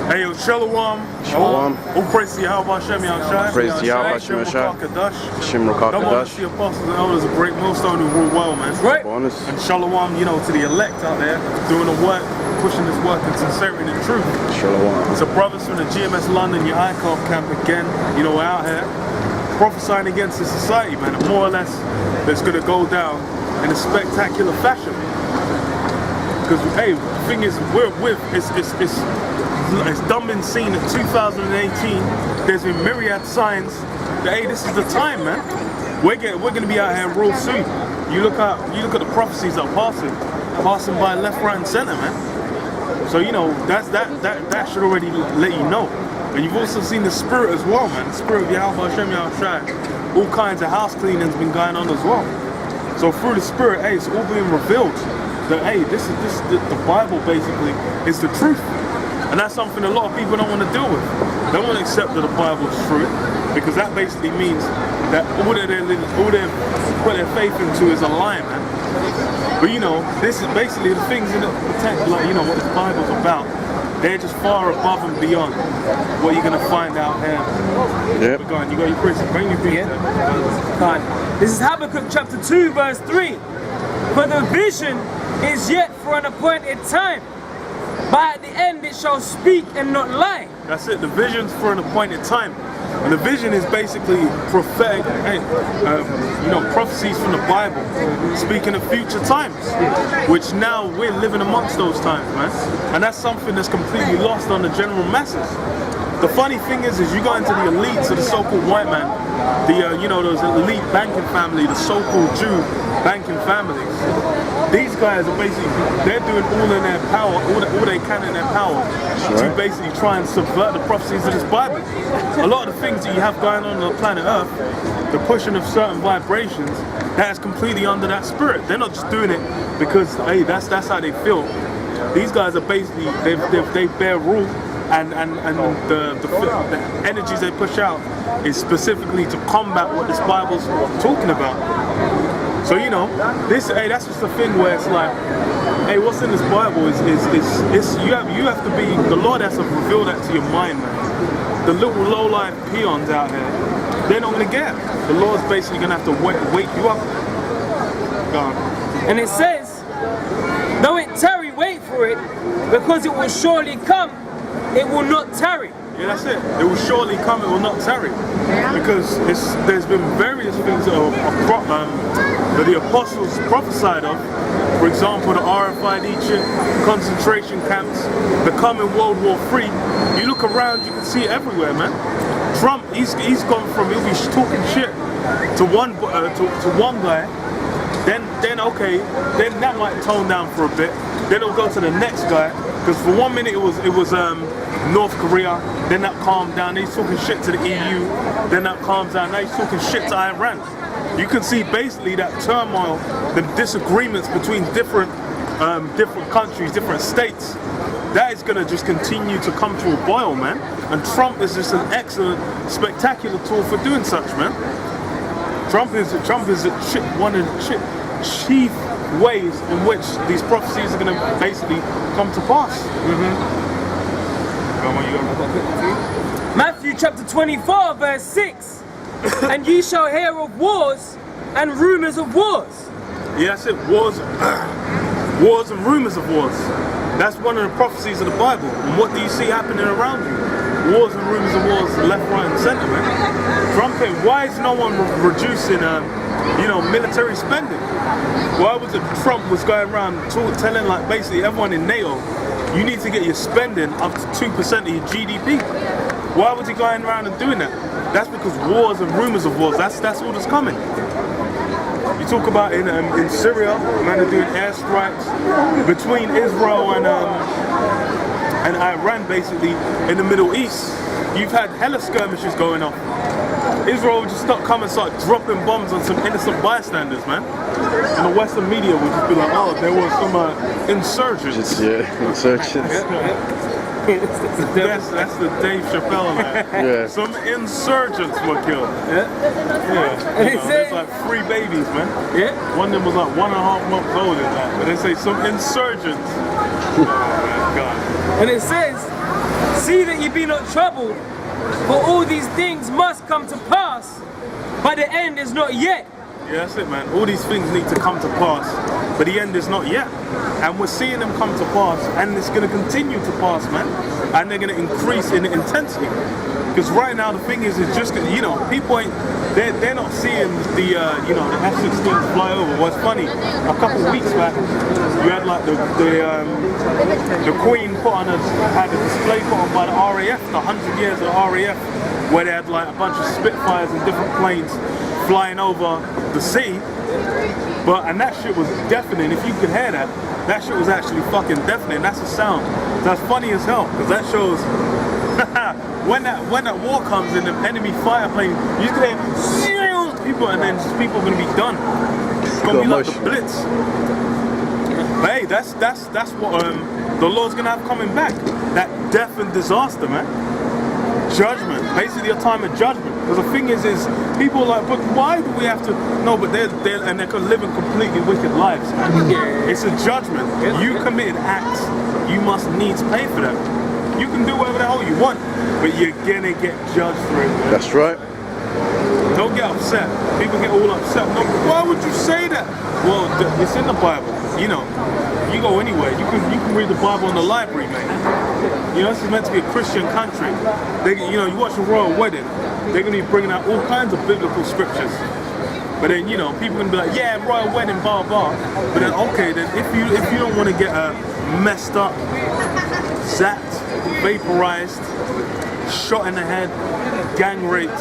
Hey, yo, Shalom. Shalom. All praise to Yahweh Hashem Yahushai. Praise to Yahweh Hashem Yahushai. Shem Rukah Come on, Kadash. the apostles and elders of Great Millstone who rule well, man. Right. Bonus. And Shalom, you know, to the elect out there doing the work, pushing this work in sincerity and truth. Shalom. So brothers from the GMS London, your ICOP camp again, you know, we're out here prophesying against the society, man. And more or less, that's going to go down in a spectacular fashion. Because, hey, the thing is, it's done been seen in 2018. There's been myriad signs that, hey, this is the time, man. We're going to be out here real soon. You look at the prophecies that are passing by left, right, and center, man. So you know that should already let you know. And you've also seen the spirit as well, man. The spirit of Yahweh Hashem Yahushai. All kinds of house cleaning's been going on as well. So through the spirit, hey, it's all being revealed that, hey, the Bible basically is the truth. And that's something a lot of people don't want to deal with. They don't want to accept that the Bible is true, because that basically means that all they put their faith into is a lie, man. But you know, this is basically the things in it, like, you know, what the Bible's about. They're just far above and beyond what you're gonna find out here. Yep. Go on, you got your praise. Bring your thing. God. This is Habakkuk chapter 2, verse 3. For the vision is yet for an appointed time, but at the end it shall speak and not lie. That's it. The vision's for an appointed time. And the vision is basically prophetic, you know, prophecies from the Bible, speaking of future times, which now we're living amongst those times, man. And that's something that's completely lost on the general masses. The funny thing is you got into the elites of the so-called white man, you know, those elite banking family, the so-called Jew banking families. These guys are basically, they're doing all in their power, all they can in their power to basically try and subvert the prophecies of this Bible. A lot of the things that you have going on the planet Earth, the pushing of certain vibrations, that is completely under that spirit. They're not just doing it because, hey, that's how they feel. These guys are basically, they bear rule, and the energies they push out is specifically to combat what this Bible's talking about. So you know, that's just the thing where it's like, hey, what's in this Bible is you have to be, the Lord has to reveal that to your mind, man. The little low-life peons out here, they're not gonna get it. The Lord's basically gonna have to wake you up. Go on. And it says, though it tarry, wait for it, because it will surely come, it will not tarry. Yeah, that's it. It will surely come, it will not tarry. Because there's been various things that the apostles prophesied of. For example, the RFID chip, concentration camps, the coming World War III. You look around, you can see it everywhere, man. Trump, he's gone from, he'll be talking shit to one guy, then okay, then that might tone down for a bit. Then it'll go to the next guy, because for 1 minute it was North Korea, then that calmed down. Then he's talking shit to the EU, then that calms down. Now he's talking shit to Iran. You can see basically that turmoil, the disagreements between different countries, different states. That is going to just continue to come to a boil, man. And Trump is just an excellent, spectacular tool for doing such, man. Trump is one of the chief ways in which these prophecies are going to basically come to pass. Matthew chapter 24, verse 6. And ye shall hear of wars and rumors of wars. Yeah, that's it. Wars and rumors of wars. That's one of the prophecies of the Bible. And what do you see happening around you? Wars and rumors of wars, left, right, and center, man. Trump, why is no one reducing, you know, military spending? Why was it Trump was going around telling, like, basically everyone in NATO, you need to get your spending up to 2% of your GDP? Why was he going around and doing that? That's because wars and rumors of wars, that's all that's coming. You talk about in Syria, man, they're doing airstrikes between Israel and Iran, basically, in the Middle East. You've had hella skirmishes going on. Israel would just start dropping bombs on some innocent bystanders, man. And the Western media would just be like, oh, there were some insurgents. Yeah, insurgents. That's the Dave Chappelle line. Yeah. Some insurgents were killed. Yeah. And You know, there's like 3 babies, man. Yeah. One of them was like 1.5 months old in that. But they say some insurgents. Oh, man, God. And it says, See that ye be not troubled, for all these things must come to pass, but the end is not yet. Yeah, that's it, man. All these things need to come to pass, but the end is not yet. And we're seeing them come to pass, and it's going to continue to pass, man. And they're going to increase in intensity. Because right now the thing is just, you know, people ain't, they're not seeing the, you know, the F-16s fly over. What's funny, a couple of weeks back, you had like the Queen had a display put on by the RAF, the 100 years of the RAF, where they had like a bunch of Spitfires and different planes flying over the sea. And that shit was deafening. If you could hear that, that shit was actually fucking deafening. That's a sound. That's funny as hell, because that shows when that war comes and the enemy fighter plane, you can hear people, and then people are gonna be done. It's gonna be like the Blitz. But hey, that's what the Lord's gonna have coming back. That death and disaster, man. Judgment, basically a time of judgment. Because the thing is people are like, but why do we have to? No, but they're living completely wicked lives, man. It's a judgment. You committed acts, you must needs pay for them. You can do whatever the hell you want, but you're gonna get judged for it, man. That's right. Don't get upset. People get all upset. No, why would you say that? Well, it's in the Bible. You know, you go anywhere. You can read the Bible in the library, man. You know, this is meant to be a Christian country. You know, you watch a royal wedding, they're gonna be bringing out all kinds of biblical scriptures. But then, you know, people are gonna be like, yeah, royal wedding, blah blah. But then, okay, then if you don't want to get messed up, zapped, vaporized, shot in the head, gang raped,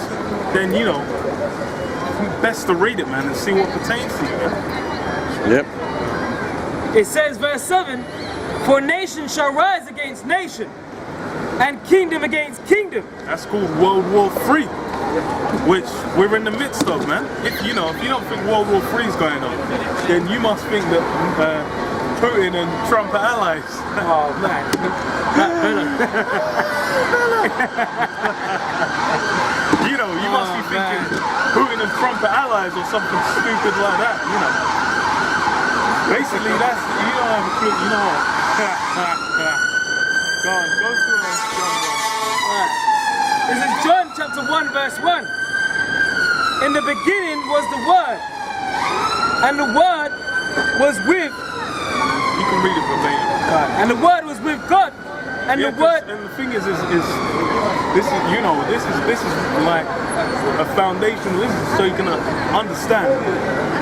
then, you know, best to read it, man, and see what pertains to you, man. Yep. It says, verse 7, for nation shall rise against nation, and kingdom against kingdom. That's called World War III, which we're in the midst of, man. If you don't think World War III is going on, then you must think that Putin and Trump are allies. Oh, man. You must be thinking Putin and Trump are allies or something stupid like that, you know. Basically, you don't have a clue, you know what? Go on, go through it, John 1. Alright. This is John chapter 1, verse 1. In the beginning was the Word, and the Word was with. You can read it verbatim. And the Word was with God, and the Word. And the thing is this is like a foundation. This is so you can understand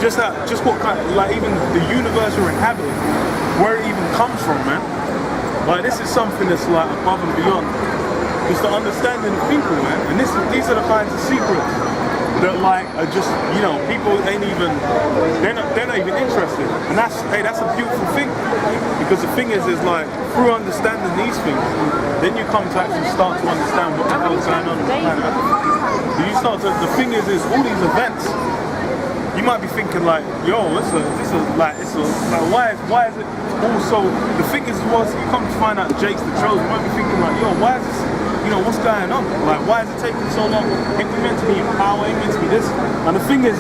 just what kind of, like, even the universe you're inhabiting, where it even comes from, man. Like, this is something that's like above and beyond just the understanding of people, man. And these are the kinds of secrets that, like, are just, you know, people ain't even, they're not even interested. And that's a beautiful thing. Because the thing is like, through understanding these things, then you come to actually start to understand what the hell is going on in the planet. The thing is all these events, you might be thinking like, yo, why is it also, the thing is, you come to find out Jake's the Trojan, you might be thinking like, yo, why is this, you know, what's going on? Like, why is it taking so long? Ain't we meant to be in power? Ain't meant to be this? And the thing is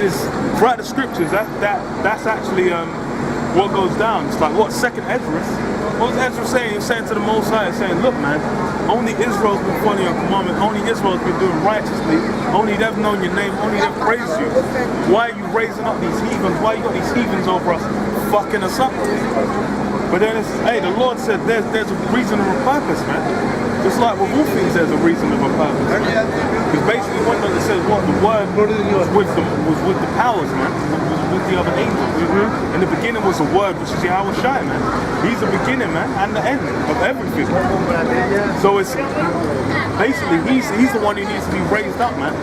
throughout the scriptures, that's actually what goes down. It's like, what, second Esdras? What was Ezra saying? He was saying to the Most High, saying, look, man, only Israel's been following your commandment, only Israel's been doing righteously, only they've known your name, only they've praised you. Why are you raising up these heathens? Why you got these heathens over us, fucking us up? But then the Lord said there's a reason and a purpose, man. Just like with all things, there's a reason and a purpose. Because basically, when it says what the Word was with the powers, man, was with the other angels. In the beginning was the Word, which is Yahweh Shai, man. He's the beginning, man, and the end of everything. So it's basically he's the one who needs to be raised up, man.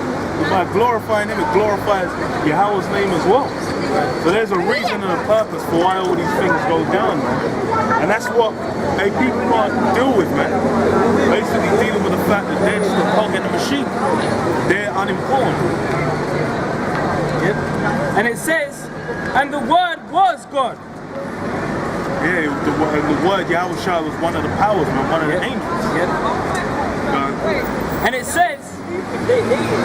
By glorifying him, it glorifies Yahweh's name as well. So there's a reason and a purpose for why all these things go down, man. And that's what people can't deal with, man. Basically dealing with the fact that they're just a cog in the machine. They're unimportant. Yep. And it says, and the Word was God. Yeah, the word Yahweh Shai was one of the powers, man, one of the angels. Yep. And it says,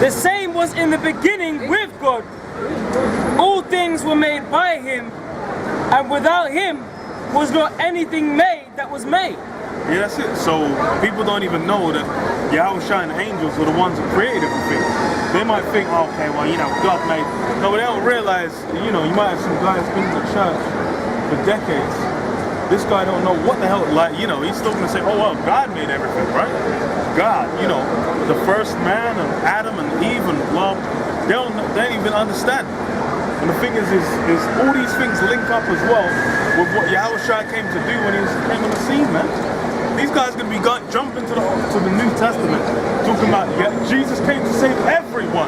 the same was in the beginning with God. All things were made by him, and without him was not anything made that was made. Yeah, that's it. So people don't even know that Yahushua and the angels are the ones who created everything. They might think, oh, okay, well, you know, God made. No, but they don't realize, you know, you might have some guys been to church for decades. This guy don't know what the hell, like, you know, he's still gonna say, oh, well, God made everything, right? God, you know, the first man and Adam and Eve and well, they don't even understand. And the thing is all these things link up as well with what Yahushua came to do when he came on the scene, man. These guys are going to be jumping to the New Testament, talking about Jesus came to save everyone.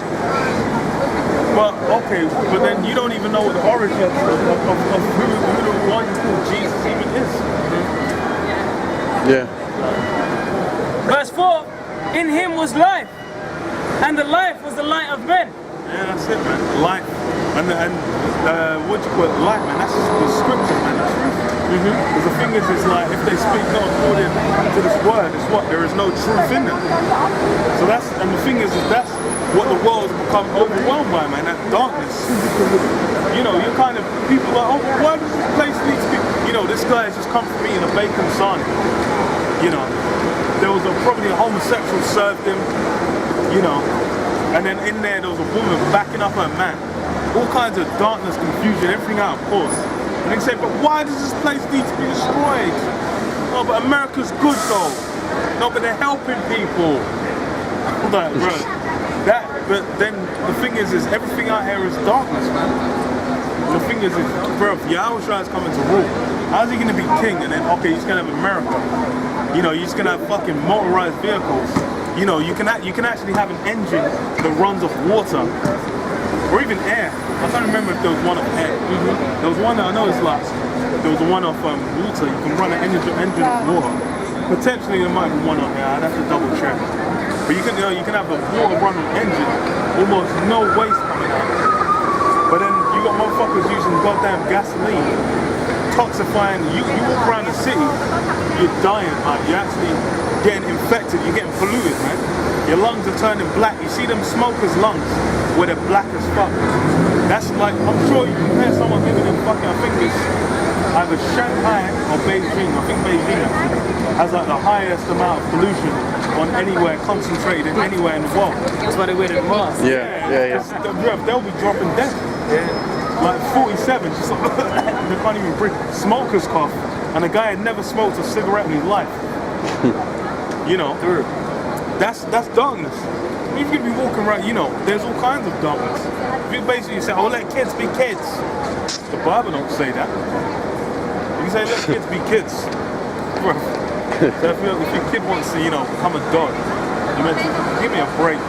But okay, but then you don't even know what the origin of who the one you call Jesus even is. Yeah. Verse 4, in him was life, and the life was the light of men. Yeah, that's it, man. Life. And what do you call it? Light, man. That's just the scripture, man. The truth. Because the thing is, it's like, if they speak not according to this word, it's what? There is no truth in them. So that's, and the thing is that's what the world has become overwhelmed by, man. That darkness. You know, you're kind of, people are like, oh, why does this place need to be? You know, this guy has just come from eating a bacon sarnie. You know, there was probably a homosexual served him, you know, and then in there was a woman backing up her man. All kinds of darkness, confusion, everything out of course. And they say, but why does this place need to be destroyed? No, but America's good though. No, but they're helping people. Like, bro, but then the thing is everything out here is darkness, man. The thing is, bro, if Yahushua is coming to rule, how's he going to be king? And then, okay, he's going to have America. You know, you're just going to have fucking motorized vehicles. You know, you can actually have an engine that runs off water. Or even air. I can't remember if there was one of air. There was one that I know it's like, there was one of water. You can run an engine of water. Potentially there might be one of air. I'd have to double check. But you can have a water run engine, almost no waste coming out. But then you got motherfuckers using goddamn gasoline, toxifying. You walk around the city, you're dying, man. You're actually getting infected. You're getting polluted, man. Your lungs are turning black. You see them smokers' lungs where they're black as fuck. That's like, I'm sure you compare someone living in fucking, I think it's either Shanghai or Beijing. I think Beijing actually has like the highest amount of pollution on anywhere, concentrated in anywhere in the world. That's why they wear the mask. Yeah. They'll be dropping dead. Like 47, just like, they can't even breathe. Smoker's cough. And the guy had never smoked a cigarette in his life. You know, that's darkness. If you're gonna be walking around, you know, there's all kinds of darkness. If you basically say, oh, let kids be kids. The Bible don't say that. You say, let kids be kids. Bro. So if your kid wants to, you know, become a dog, you meant to give me a break.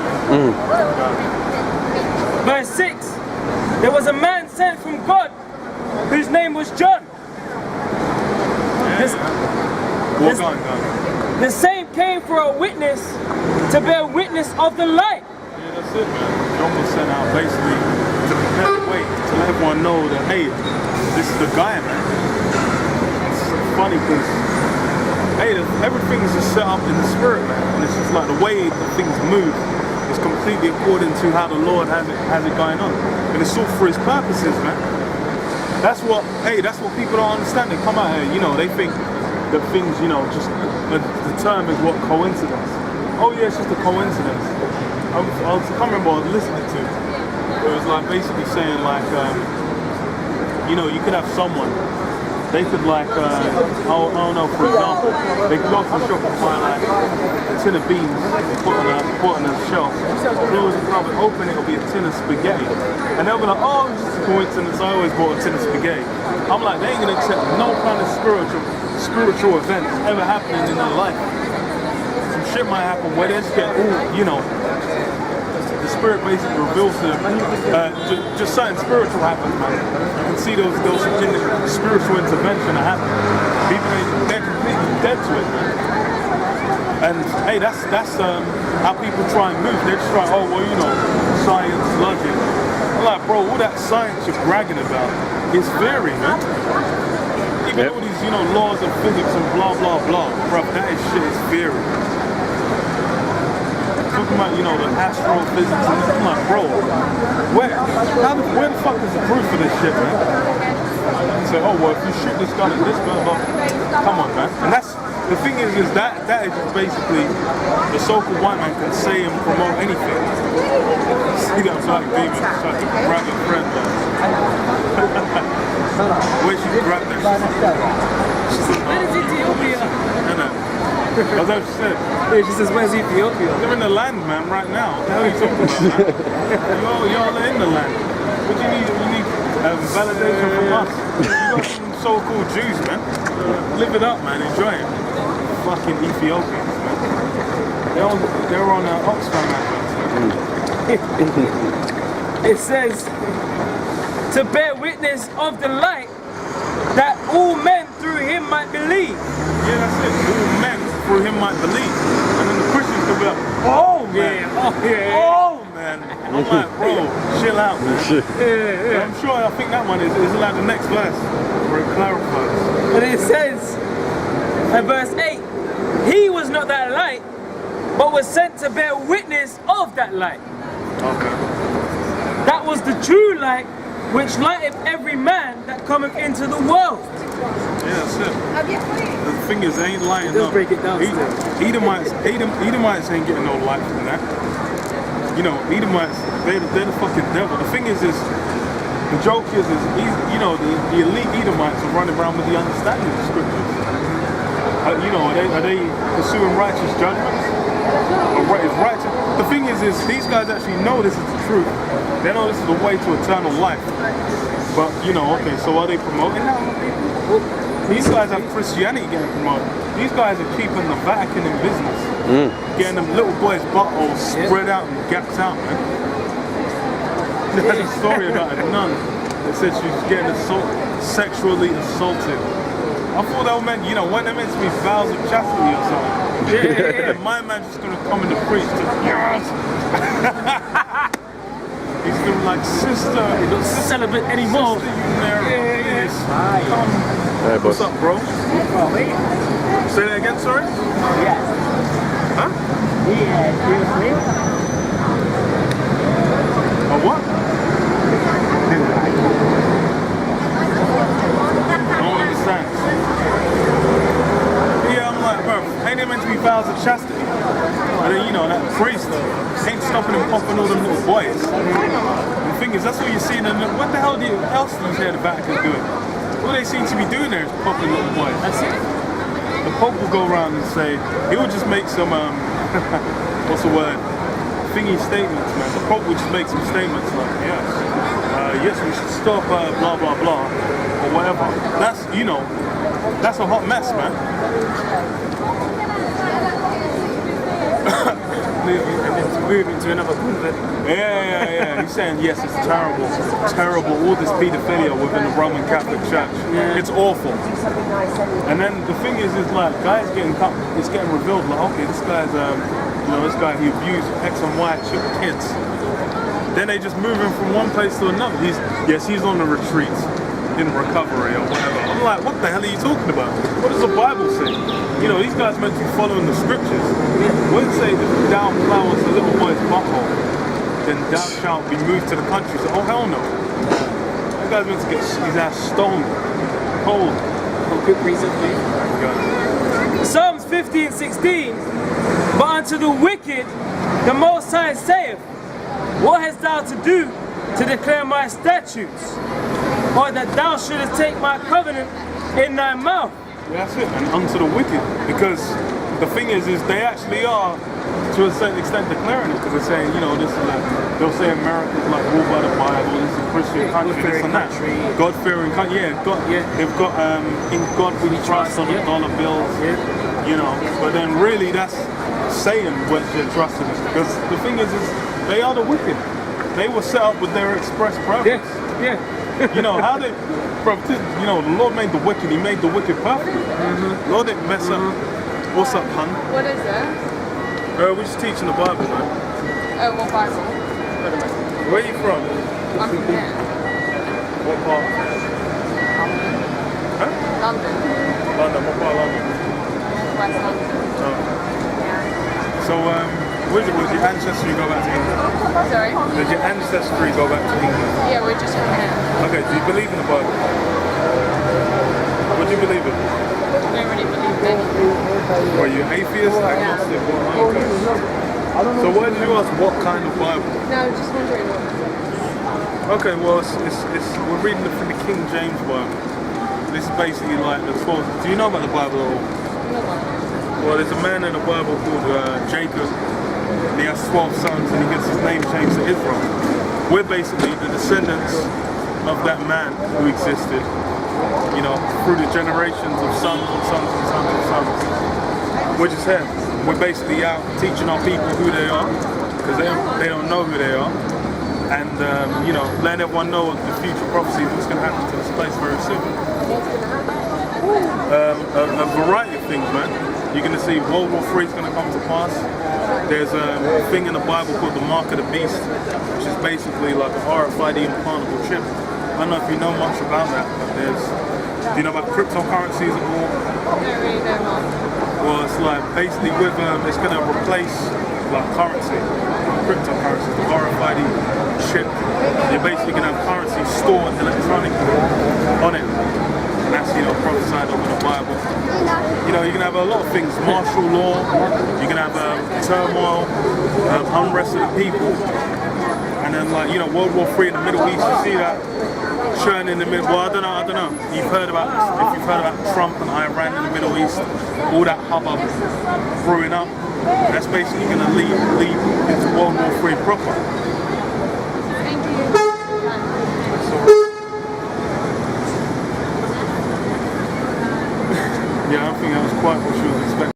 Verse 6, there was a man sent from God whose name was John. Go on. The same came for a witness, to bear witness of the light. Yeah, that's it, man. John was sent out basically to prepare the way, to let everyone know that, hey, this is the guy, man. It's funny because, hey, everything is just set up in the spirit, man. And it's just like the way that things move is completely according to how the Lord has it going on. And it's all for his purposes, man. That's what people don't understand. They come out here, you know, they think that things, you know, just the term is what coincidence. Oh yeah, it's just a coincidence. I can't remember what I was listening to. It was like basically saying like, you know, you could have someone, they could like, I don't know, for example, they could go to the shop and find like a tin of beans, put on a shelf. Close it up and open it, it'll be a tin of spaghetti. And they'll be like, oh, it's just a coincidence, I always bought a tin of spaghetti. I'm like, they ain't gonna accept no kind of spiritual events ever happening in their life. Some shit might happen where they just get all, you know, the spirit basically reveals to them, just something spiritual happens, man. You can see those spiritual intervention that happen. People, they're completely dead to it, man. And hey, that's how people try and move. They just try, oh, well, you know, science, logic. I'm like, bro, all that science you're bragging about is theory, man. Even all these, you know, laws of physics and blah, blah, blah. Bro, that is shit, is theory. Talking about, you know, the astrophysics and I'm like, bro, where the fuck is the proof for this shit, man? You say, oh, well, if you shoot this gun at this gun, come on, man. And the thing is that is just basically the so-called white man can say and promote anything. See that black demon trying to grab a friend, man. Where she grabbed that? She said, Where is Ethiopia? that's what she said. Yeah, she says, where's Ethiopia? They're in the land, man, right now. What the hell are you talking about, man? Y'all are in the land. What do you need? You need validation from us. You got some so-called Jews, man. Live it up, man. Enjoy it. Fucking Ethiopians, man. They're on Oxfam, man. It says, to bear witness of the light, that all men through him might believe. Yeah, that's it. All men through him might believe. And then the Christians will be like, oh, man. Oh, man. I'm like, bro, chill out, man. Yeah. I'm sure, I think that one is like the next verse where it clarifies. And it says, in verse 8, he was not that light, but was sent to bear witness of that light. Okay. That was the true light, which lighteth every man that cometh into the world. Yeah, that's it. The thing is, they ain't lighting Let's up. break it down Edomites ain't getting no light from that. You know, Edomites, they're the fucking devil. The thing is the joke is you know, the elite Edomites are running around with the understanding of the scriptures. You know, are they pursuing righteous judgments? Or is righteous? The thing is these guys actually know this is the truth. They know this is the way to eternal life. But, you know, okay, so are they promoting that? These guys have Christianity getting promoted. These guys are keeping the Vatican in business. Getting them little boys' buttholes spread out and gapped out, man. There's a story about a nun that said she was getting sexually assaulted. I thought that meant, you know, when they meant to be vows of chastity or something. Yeah. My man's just gonna come in the preach to he's gonna be like, sister, They don't celibate anymore. sister, you married. Yeah. Come. Hey, What's boss. up, bro? Say that again, sorry? Huh? A what? I don't understand. Yeah, I'm like, bro, ain't they meant to be vows of chastity? And then, you know, that priest ain't stopping him popping all them little boys. The thing is, that's what you're seeing. And what the hell else do you hear the Vatican doing? All they seem to be doing there is popping little boys. That's it. The Pope will go around and say, he will just make some, what's the word? Thingy statements, man. The Pope will just make some statements like, yes, we should stop blah, blah, blah, or whatever. That's, you know, that's a hot mess, man. And then to move into another convent. Yeah. He's saying, yes, it's terrible. Terrible. All this pedophilia within the Roman Catholic Church. Yeah. It's awful. And then the thing is like, guys it's getting revealed, like, okay, this guy's, you know, this guy, he abused X and Y kids. Then they just move him from one place to another. He's on the retreat, in recovery or whatever. I'm like, what the hell are you talking about? What does the Bible say? You know, these guys meant to be following the scriptures. When it say, if thou flowers a little boy's butthole, then thou shalt be moved to the country. So, oh hell no. That guy's meant to get his ass stoned. Cold. For good reason, please. Psalms 50 and 16. But unto the wicked, the Most High saith, what hast thou to do to declare my statutes? Or that thou shouldest take my covenant in thy mouth? Yeah, that's it. And unto the wicked. Because the thing is they actually are, to a certain extent, declaring it. Because they're saying, you know, this is like, they'll say America's like ruled by the Bible, this is a Christian country, this and that. God-fearing country. They've got, in God we trust on the dollar bills. You know, but then really that's saying what they're trusting in. Because the thing is they are the wicked. They were set up with their express purpose. Yeah. You know, how they, bro, you know, the Lord made the wicked, he made the wicked perfect. Lord didn't mess up. What's up, hun? What is it? We're just teaching the Bible, man. Oh, what Bible? Where are you from? I'm from here. What part? Huh? London. London, what part of London? West London. Oh. So, was your ancestry go back to England? Sorry? Did your ancestry go back to England? Yeah, we're just from here. Okay, do you believe in the Bible? What do What do you believe in? I don't really believe in anything. Are you atheist, agnostic, or okay? So why did you ask what kind of Bible? No, just wondering what. Okay, well, we're reading from the King James Bible. This is basically like the 12. Do you know about the Bible at all? No one. Well, there's a man in the Bible called Jacob. And he has 12 sons, and he gets his name changed to Israel. We're basically the descendants of that man who existed, you know, through the generations of sons and sons and sons and sons. We're just here. We're basically out teaching our people who they are, because they don't know who they are. And, you know, letting everyone know the future prophecies, what's going to happen to this place very soon. A variety of things, man. You're going to see World War III is going to come to pass. There's a thing in the Bible called the Mark of the Beast, which is basically like a RFID implantable chip. I don't know if you know much about that, but do you know about cryptocurrencies at all? I don't really know much. Well, it's like basically with it's going to replace like currency, cryptocurrency, the RFID chip. You're basically going to have currency stored electronically on it. And that's, you know, prophesied over the Bible. You know, you're going to have a lot of things, martial law, you're going to have turmoil, unrest of the people. And then, like, you know, World War III in the Middle East, you see that churn in the middle. Well, I don't know. You've heard about this, if you've heard about Trump and Iran in the Middle East, all that hubbub brewing up. That's basically going to lead into World War III proper.